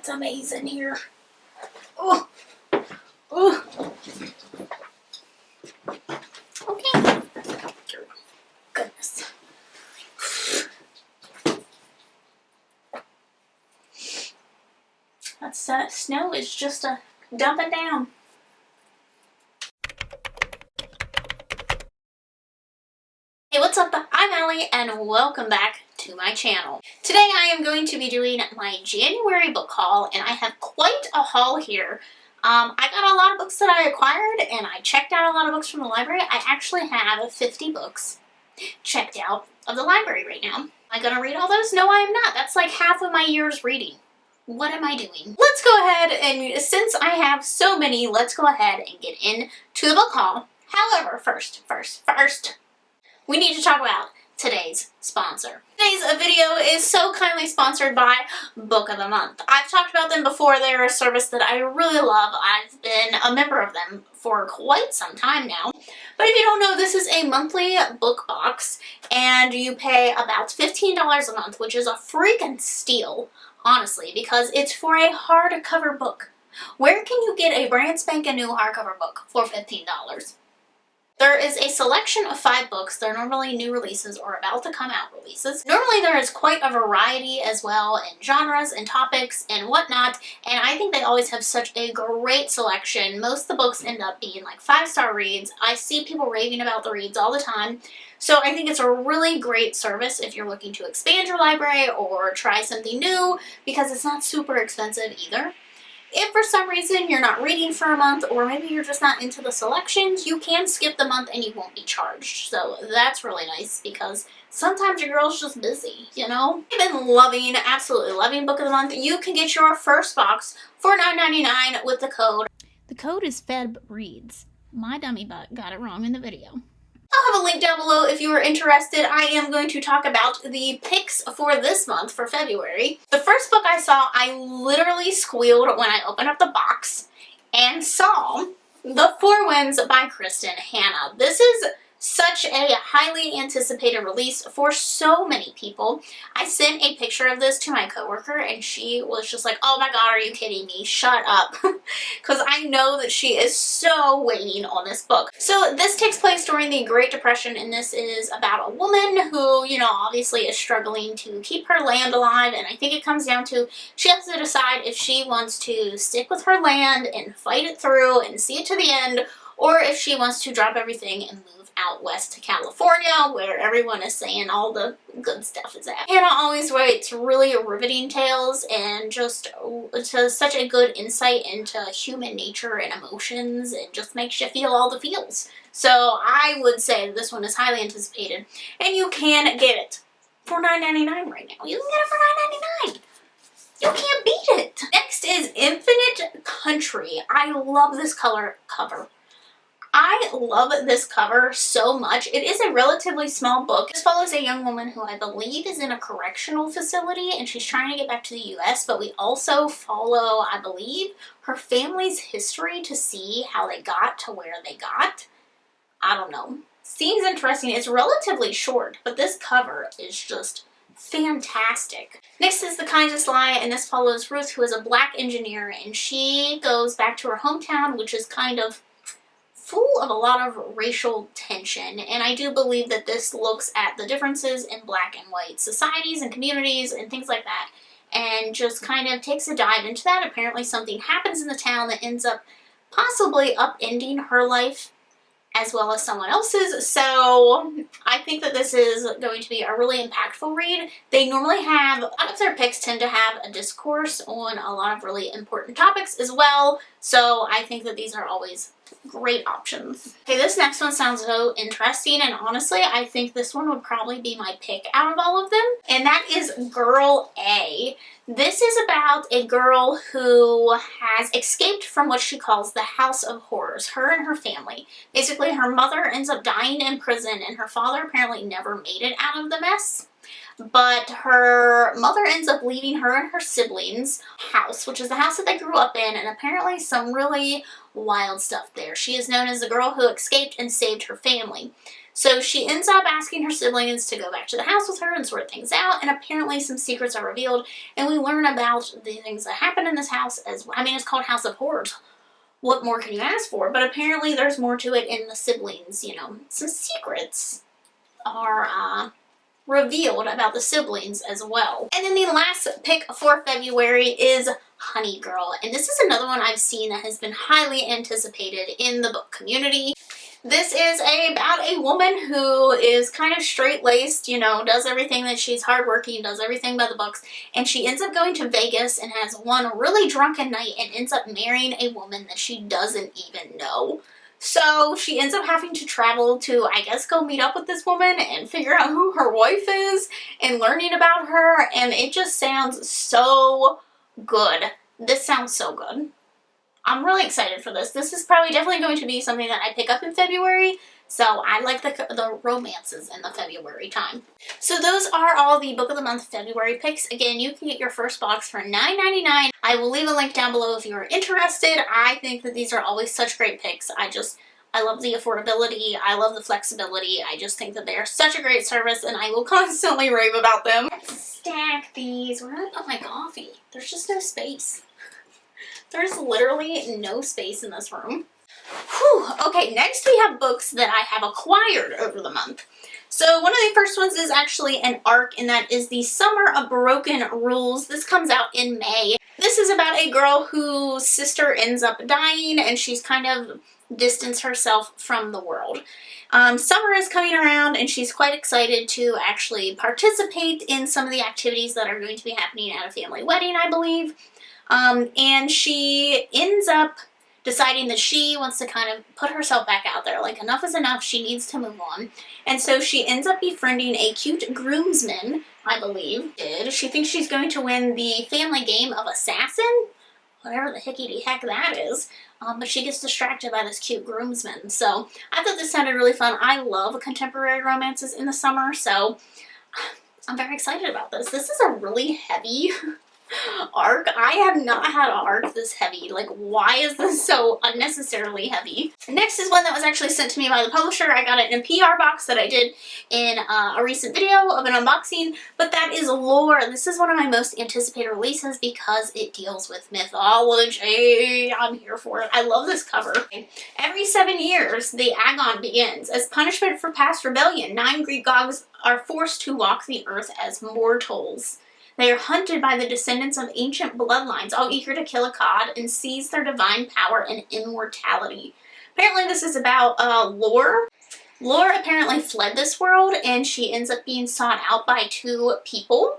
it's a maze in here. Oh. Oh. Okay. Goodness. That snow is just dumping down. Hey, what's up? I'm Allie and welcome back to my channel. Today I am going to be doing my January book haul, and I have quite a haul here. I got a lot of books that I acquired, and I checked out a lot of books from the library. I actually have 50 books checked out of the library right now. Am I gonna read all those? No, I am not. That's like half of my year's reading. What am I doing? Let's go ahead and, since I have so many, let's go ahead and get into the book haul. However, first, we need to talk about today's sponsor. Today's video is so kindly sponsored by Book of the Month. I've talked about them before. They're a service that I really love. I've been a member of them for quite some time now. But if you don't know, this is a monthly book box, and you pay about $15 a month, which is a freaking steal, honestly, because it's for a hardcover book. Where can you get a brand spanking new hardcover book for $15? There is a selection of 5 books. They're normally new releases or about to come out releases. Normally there is quite a variety as well in genres and topics and whatnot, and I think they always have such a great selection. Most of the books end up being like 5-star reads. I see people raving about the reads all the time. So I think it's a really great service if you're looking to expand your library or try something new, because it's not super expensive either. If for some reason you're not reading for a month, or maybe you're just not into the selections, you can skip the month and you won't be charged. So that's really nice, because sometimes your girl's just busy, you know? I've been loving, absolutely loving Book of the Month. You can get your first box for $9.99 with the code. The code is FEBREADS. My dummy butt got it wrong in the video. I'll have a link down below if you are interested. I am going to talk about the picks for this month, for February. The first book I saw, I literally squealed when I opened up the box and saw The 4 Winds by Kristen Hanna. This is such a highly anticipated release for so many people. I sent a picture of this to my coworker and she was just like, oh my god, are you kidding me? Shut up. Because I know that she is so waiting on this book. So this takes place during the Great Depression, and this is about a woman who, you know, obviously is struggling to keep her land alive, and I think it comes down to she has to decide if she wants to stick with her land and fight it through and see it to the end, or if she wants to drop everything and move out west to California, where everyone is saying all the good stuff is at. Hannah always writes really riveting tales, and just such a good insight into human nature and emotions, and just makes you feel all the feels. So I would say this one is highly anticipated, and you can get it for $9.99 right now. You can get it for $9.99. You can't beat it. Next is Infinite Country. I love this cover. I love this cover so much. It is a relatively small book. This follows a young woman who I believe is in a correctional facility, and she's trying to get back to the US, but we also follow, I believe, her family's history to see how they got to where they got. I don't know. Seems interesting. It's relatively short, but this cover is just fantastic. Next is The Kindest Lie, and this follows Ruth, who is a black engineer, and she goes back to her hometown, which is kind of full of a lot of racial tension, and I do believe that this looks at the differences in black and white societies and communities and things like that, and just kind of takes a dive into that. Apparently something happens in the town that ends up possibly upending her life as well as someone else's, so I think that this is going to be a really impactful read. They normally have, a lot of their picks tend to have a discourse on a lot of really important topics as well, so I think that these are always great options. Okay, this next one sounds so interesting, and honestly I think this one would probably be my pick out of all of them, and that is Girl A. This is about a girl who has escaped from what she calls the House of Horrors, her and her family. Basically her mother ends up dying in prison, and her father apparently never made it out of the mess. but her mother ends up leaving her and her siblings' house, which is the house that they grew up in, and apparently some really wild stuff there. She is known as the girl who escaped and saved her family. So she ends up asking her siblings to go back to the house with her and sort things out, and apparently some secrets are revealed, and we learn about the things that happen in this house as well. I mean, it's called House of Horrors. What more can you ask for? But apparently there's more to it in the siblings, you know. Some secrets are revealed about the siblings as well. And then the last pick for February is Honey Girl. And this is another one I've seen that has been highly anticipated in the book community. This is about a woman who is kind of straight-laced, you know, does everything that she's hardworking, does everything by the books, and she ends up going to Vegas and has one really drunken night and ends up marrying a woman that she doesn't even know. So she ends up having to travel to, I guess, go meet up with this woman and figure out who her wife is and learning about her, and it just sounds so good. This sounds so good. I'm really excited for this. This is probably definitely going to be something that I pick up in February, so I like the romances in the February time. So those are all the Book of the Month February picks. Again, you can get your first box for $9.99. I will leave a link down below if you are interested. I think that these are always such great picks. I love the affordability. I love the flexibility. I just think that they are such a great service, and I will constantly rave about them. Let's stack these. Where did I put my coffee? There's just no space. There's literally no space in this room. Whew. Okay, next we have books that I have acquired over the month. So one of the first ones is actually an ARC, and that is the Summer of Broken Rules. This comes out in May. This is about a girl whose sister ends up dying, and she's kind of distanced herself from the world. Summer is coming around, and she's quite excited to actually participate in some of the activities that are going to be happening at a family wedding, I believe. And she ends up deciding that she wants to kind of put herself back out there. Like, enough is enough. She needs to move on. And so she ends up befriending a cute groomsman, I believe. She thinks she's going to win the family game of Assassin, whatever the heckity-heck that is. But she gets distracted by this cute groomsman. So I thought this sounded really fun. I love contemporary romances in the summer, so I'm very excited about this. This is a really heavy ARC. I have not had an ARC this heavy. Like, why is this so unnecessarily heavy? Next is one that was actually sent to me by the publisher. I got it in a PR box that I did in a recent video of an unboxing, but that is Lore. This is one of my most anticipated releases because it deals with mythology. I'm here for it. I love this cover. Every 7 years, the Agon begins. As punishment for past rebellion, 9 Greek gods are forced to walk the earth as mortals. They are hunted by the descendants of ancient bloodlines, all eager to kill a god and seize their divine power and immortality. Apparently this is about Lore. Lore apparently fled this world, and she ends up being sought out by 2 people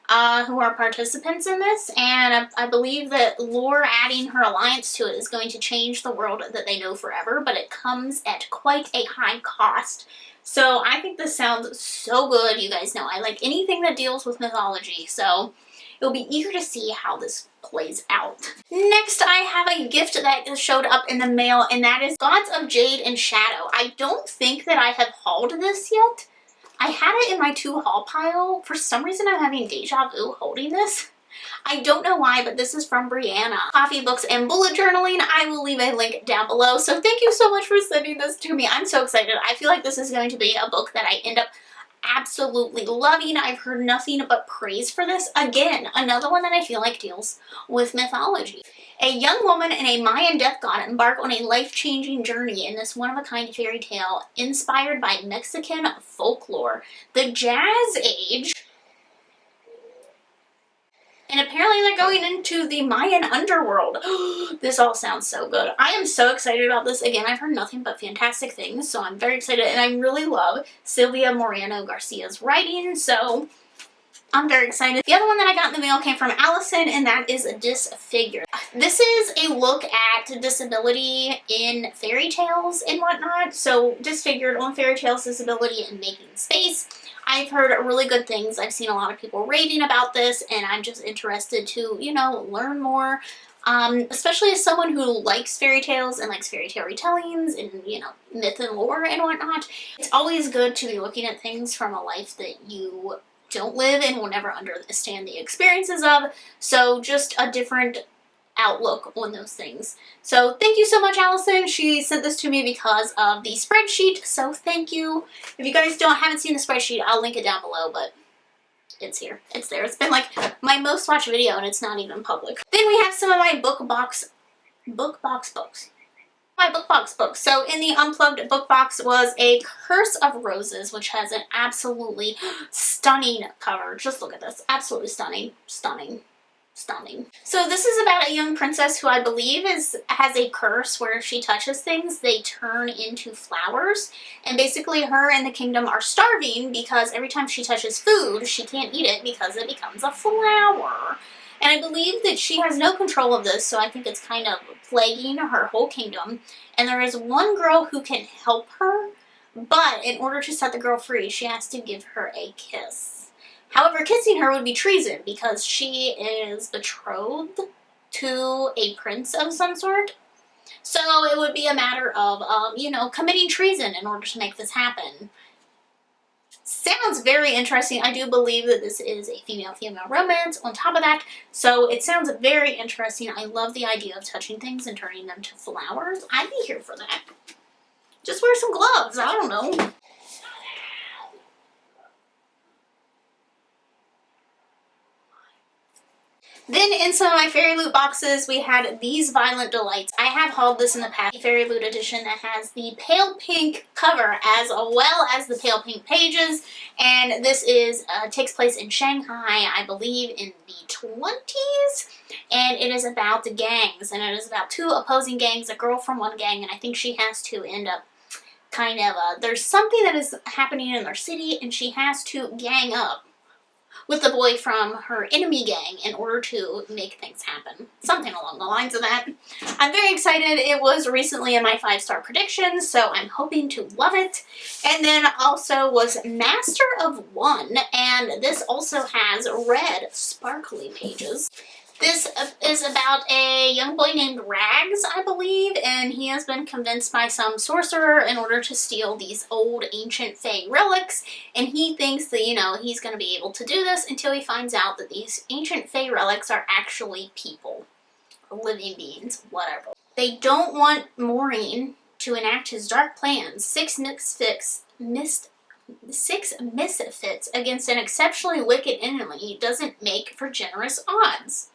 who are participants in this, and I believe that Lore adding her alliance to it is going to change the world that they know forever, but it comes at quite a high cost. So I think this sounds so good. You guys know I like anything that deals with mythology, so you'll be eager to see how this plays out. Next, I have a gift that showed up in the mail, and that is Gods of Jade and Shadow. I don't think that I have hauled this yet. I had it in my to haul pile. For some reason, I'm having deja vu holding this. I don't know why, but this is from Brianna. Coffee, books, and bullet journaling. I will leave a link down below. So thank you so much for sending this to me. I'm so excited. I feel like this is going to be a book that I end up absolutely loving. I've heard nothing but praise for this. Again, another one that I feel like deals with mythology. A young woman and a Mayan death god embark on a life-changing journey in this one-of-a-kind fairy tale inspired by Mexican folklore. The Jazz Age. And apparently they're going into the Mayan underworld. This all sounds so good. I am so excited about this. Again, I've heard nothing but fantastic things, so I'm very excited. And I really love Silvia Moreno Garcia's writing, so I'm very excited. The other one that I got in the mail came from Allison, and that is Disfigured. This is a look at disability in fairy tales and whatnot. So Disfigured on fairy tales, disability, and making space. I've heard really good things. I've seen a lot of people raving about this, and I'm just interested to, you know, learn more. Especially as someone who likes fairy tales and likes fairy tale retellings and, you know, myth and lore and whatnot. It's always good to be looking at things from a life that you don't live and will never understand the experiences of. So just a different outlook on those things. So thank you so much, Allison. She sent this to me because of the spreadsheet, so thank you. If you guys haven't seen the spreadsheet, I'll link it down below, but it's here. It's there. It's been like my most watched video and it's not even public. Then we have some of my book box books. My book box books. So in the unplugged book box was A Curse of Roses, which has an absolutely stunning cover. Just look at this. Absolutely stunning. Stunning. Stunning. So this is about a young princess who I believe has a curse where if she touches things, they turn into flowers. And basically her and the kingdom are starving because every time she touches food, she can't eat it because it becomes a flower. And I believe that she has no control of this, so I think it's kind of plaguing her whole kingdom. And there is one girl who can help her, but in order to set the girl free, she has to give her a kiss. However, kissing her would be treason because she is betrothed to a prince of some sort. So it would be a matter of, you know, committing treason in order to make this happen. Sounds very interesting. I do believe that this is a female-female romance on top of that, so it sounds very interesting. I love the idea of touching things and turning them to flowers. I'd be here for that. Just wear some gloves. I don't know. Then in some of my Fairy Loot boxes, we had these Violent Delights. I have hauled this in the past, the Fairy Loot edition that has the pale pink cover as well as the pale pink pages. And this is takes place in Shanghai, I believe in the 20s. And it is about the gangs, and it is about two opposing gangs, a girl from one gang, and I think she has to end up kind of, there's something that is happening in their city, and she has to gang up with the boy from her enemy gang in order to make things happen. Something along the lines of that. I'm very excited. It was recently in my 5-star predictions, so I'm hoping to love it. And then also was Master of One, and this also has red sparkly pages. This is about a young boy named Rags, I believe, and he has been convinced by some sorcerer in order to steal these old ancient Fae relics, and he thinks that, you know, he's going to be able to do this until he finds out that these ancient Fae relics are actually people, living beings, whatever. They don't want Maureen to enact his dark plans. Six misfits against an exceptionally wicked enemy doesn't make for generous odds.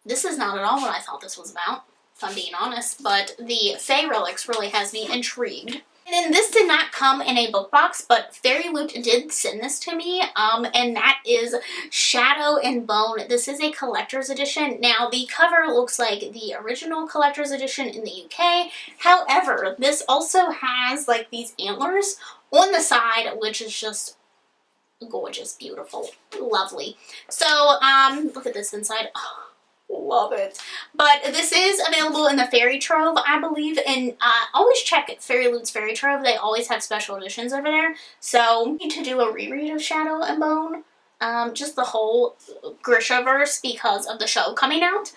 This is not at all what I thought this was about, if I'm being honest, but the Fae relics really has me intrigued. And then this did not come in a book box, but Fairy Loot did send this to me, and that is Shadow and Bone. This is a collector's edition. Now, the cover looks like the original collector's edition in the UK. However, this also has like these antlers on the side, which is just gorgeous, beautiful, lovely. So, look at this inside. Oh, love it. But this is available in the Fairy Trove, I believe, and always check Fairy Loot's Fairy Trove. They always have special editions over there. So I need to do a reread of Shadow and Bone, just the whole Grishaverse because of the show coming out.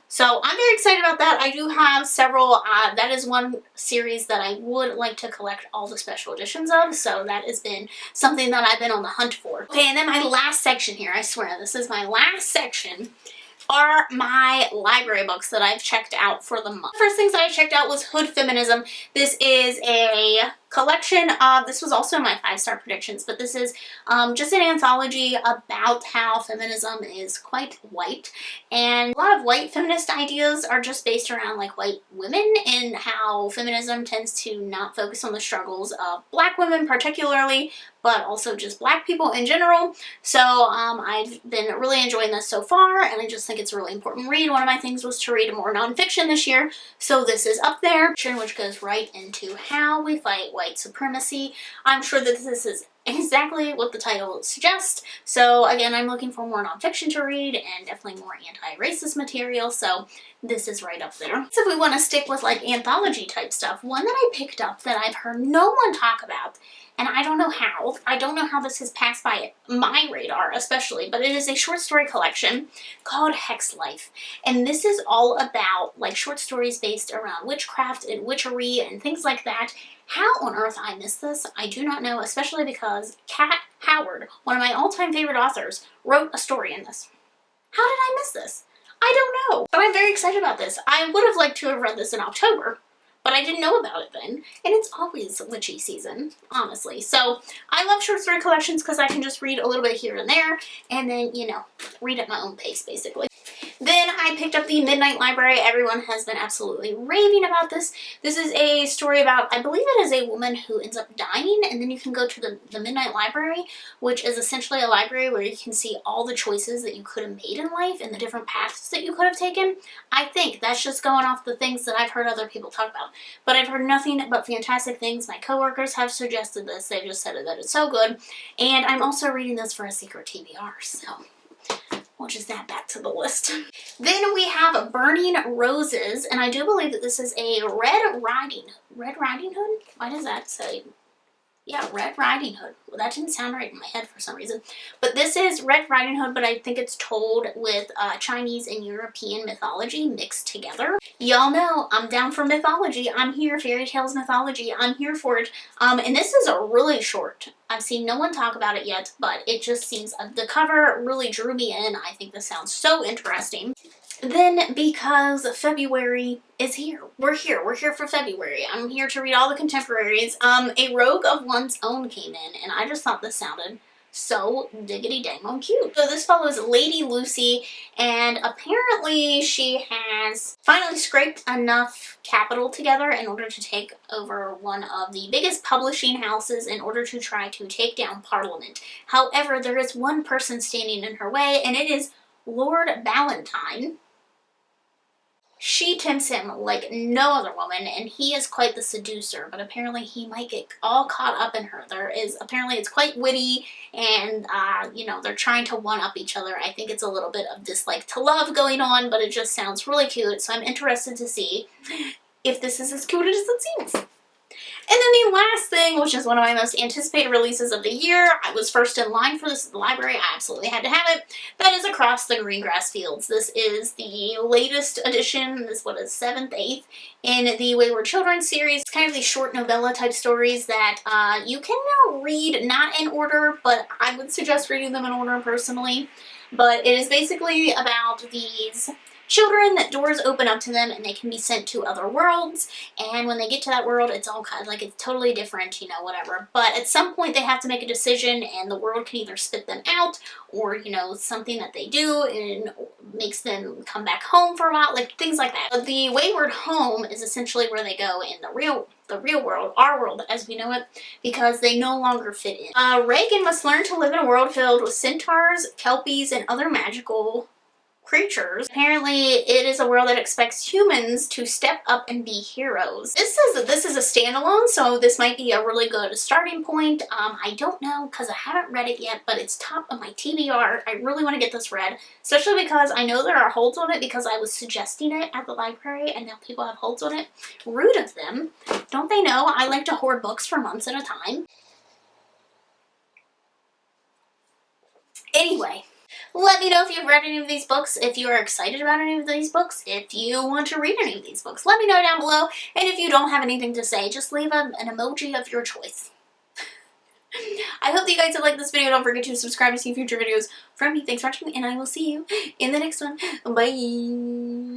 So I'm very excited about that. I do have several, that is one series that I would like to collect all the special editions of, so that has been something that I've been on the hunt for. Okay, and then my last section here, I swear, this is my last section, are my library books that I've checked out for the month. The first things that I checked out was Hood Feminism. This is a collection of, this was also my 5-star predictions, but this is just an anthology about how feminism is quite white, and a lot of white feminist ideas are just based around like white women and how feminism tends to not focus on the struggles of black women particularly, but also just black people in general. So I've been really enjoying this so far, and I just think it's a really important read. One of my things was to read more nonfiction this year, so this is up there, which goes right into how we fight white supremacy. I'm sure that this is exactly what the title suggests. So again, I'm looking for more nonfiction to read and definitely more anti-racist material, so this is right up there. So if we want to stick with like anthology type stuff, one that I picked up that I've heard no one talk about, and I don't know how. I don't know how this has passed by my radar especially, but it is a short story collection called Hex Life. And this is all about like short stories based around witchcraft and witchery and things like that. How on earth I missed this, I do not know, especially because Kat Howard, one of my all-time favorite authors, wrote a story in this. How did I miss this? I don't know, but I'm very excited about this. I would have liked to have read this in October, but I didn't know about it then, and it's always witchy season, honestly. So I love short story collections because I can just read a little bit here and there, and then, you know, read at my own pace, basically. Then I picked up the Midnight Library. Everyone has been absolutely raving about this. This is a story about, I believe it is a woman who ends up dying, and then you can go to the Midnight Library, which is essentially a library where you can see all the choices that you could have made in life and the different paths that you could have taken. I think that's just going off the things that I've heard other people talk about. But I've heard nothing but fantastic things. My coworkers have suggested this. They just said that it's so good. And I'm also reading this for a secret TBR, so we'll just add that to the list. Then we have Burning Roses, and I do believe that this is a Red Riding Hood? Why does that say? Yeah, Red Riding Hood. Well, that didn't sound right in my head for some reason. But this is Red Riding Hood, but I think it's told with Chinese and European mythology mixed together. Y'all know I'm down for mythology. I'm here, fairy tales, mythology. I'm here for it. And this is a really short. I've seen no one talk about it yet, but it just seems, the cover really drew me in. I think this sounds so interesting. Then, because February is here. We're here for February. I'm here to read all the contemporaries. A Rogue of One's Own came in, and I just thought this sounded so diggity dang on cute. So this follows Lady Lucy, and apparently she has finally scraped enough capital together in order to take over one of the biggest publishing houses in order to try to take down Parliament. However, there is one person standing in her way, and it is Lord Ballantyne. She tempts him like no other woman, and he is quite the seducer, but apparently he might get all caught up in her. Apparently it's quite witty, and, you know, they're trying to one-up each other. I think it's a little bit of dislike to love going on, but it just sounds really cute, so I'm interested to see if this is as cute as it seems. And then the last thing, which is one of my most anticipated releases of the year, I was first in line for this at the library, I absolutely had to have it, that is Across the Greengrass Fields. This is the latest edition, this is what is 7th, 8th, in the Wayward Children series. It's kind of these short novella type stories that you can read not in order, but I would suggest reading them in order personally. But it is basically about these children that doors open up to them and they can be sent to other worlds, and when they get to that world it's all kind of like it's totally different, you know, whatever, but at some point they have to make a decision and the world can either spit them out or, you know, something that they do and makes them come back home for a while, like things like that. But the Wayward Home is essentially where they go in the real world, our world as we know it, because they no longer fit in. Reagan must learn to live in a world filled with centaurs, kelpies, and other magical creatures. Apparently it is a world that expects humans to step up and be heroes. This says that this is a standalone, so this might be a really good starting point. I don't know because I haven't read it yet, but it's top of my TBR. I really want to get this read, especially because I know there are holds on it because I was suggesting it at the library and now people have holds on it. Rude of them. Don't they know I like to hoard books for months at a time? Anyway, let me know if you've read any of these books, if you are excited about any of these books, if you want to read any of these books. Let me know down below, and if you don't have anything to say, just leave an emoji of your choice. I hope that you guys have liked this video. Don't forget to subscribe to see future videos from me. Thanks for watching, and I will see you in the next one. Bye!